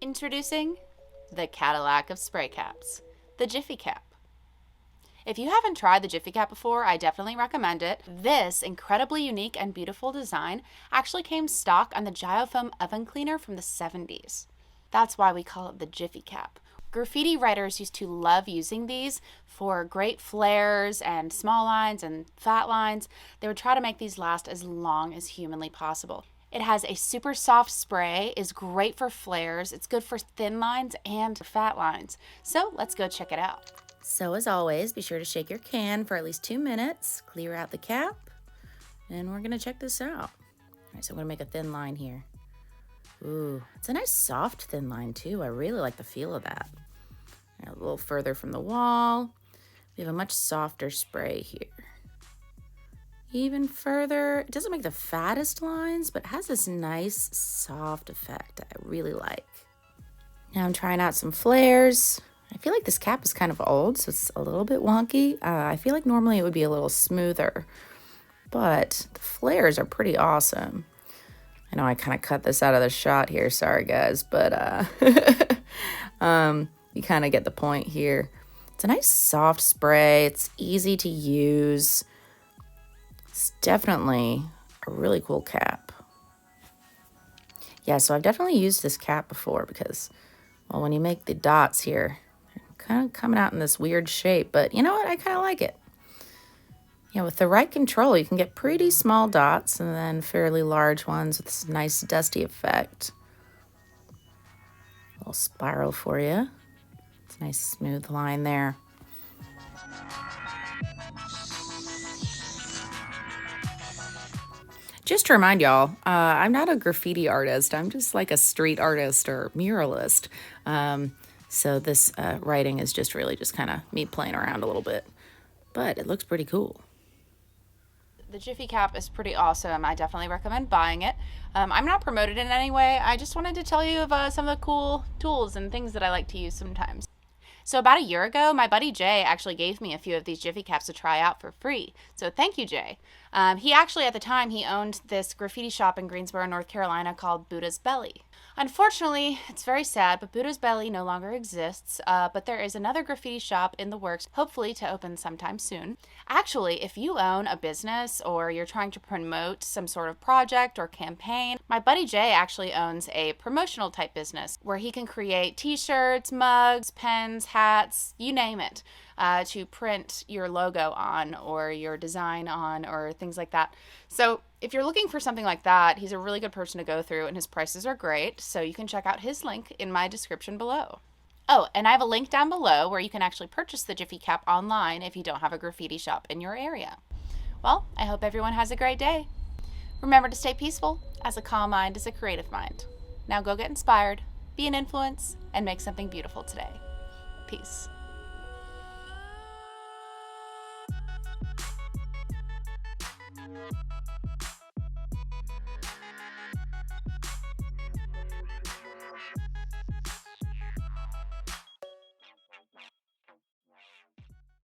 Introducing the Cadillac of spray caps, the Jiffy cap. If you haven't tried the Jiffy cap before, I definitely recommend it. This incredibly unique and beautiful design actually came stock on the Giofoam oven cleaner from the 70s. That's why we call it the Jiffy cap. Graffiti writers used to love using these for great flares and small lines and fat lines. They would try to make these last as long as humanly possible. It has a super soft spray, is great for flares, it's good for thin lines and fat lines. So let's go check it out. So as always, be sure to shake your can for at least 2 minutes, clear out the cap, and we're gonna check this out. All right, so I'm gonna make a thin line here. Ooh, it's a nice soft thin line too. I really like the feel of that. A little further from the wall, we have a much softer spray here. Even further, it doesn't make the fattest lines, but it has this nice soft effect I really like. Now I'm trying out some flares. I feel like this cap is kind of old, so it's a little bit wonky. I feel like normally it would be a little smoother, but the flares are pretty awesome. I know I kind of cut this out of the shot here, sorry guys, but you kind of get the point here. It's a nice soft spray, it's easy to use. It's definitely a really cool cap. Yeah, so I've definitely used this cap before because, well, when you make the dots here, they're kind of coming out in this weird shape, but you know what? I kind of like it. Yeah, with the right control, you can get pretty small dots and then fairly large ones with this nice dusty effect. A little spiral for you. It's a nice smooth line there. Just to remind y'all, I'm not a graffiti artist. I'm just like a street artist or muralist. So this writing is just really just kind of me playing around a little bit. But it looks pretty cool. The Jiffy cap is pretty awesome. I definitely recommend buying it. I'm not promoted in any way. I just wanted to tell you of some of the cool tools and things that I like to use sometimes. So about a year ago, my buddy Jay actually gave me a few of these Jiffy caps to try out for free. So thank you, Jay. He actually, at the time, he owned this graffiti shop in Greensboro, North Carolina called Buddha's Belly. Unfortunately, it's very sad, but Buddha's Belly no longer exists, but there is another graffiti shop in the works, hopefully to open sometime soon. Actually, if you own a business or you're trying to promote some sort of project or campaign, my buddy Jay actually owns a promotional type business where he can create t-shirts, mugs, pens, hats, you name it, to print your logo on or your design on or things like that. So if you're looking for something like that, he's a really good person to go through and his prices are great. So you can check out his link in my description below. Oh, and I have a link down below where you can actually purchase the Jiffy cap online if you don't have a graffiti shop in your area. Well, I hope everyone has a great day. Remember to stay peaceful, as a calm mind is a creative mind. Now go get inspired, be an influence, and make something beautiful today. Peace.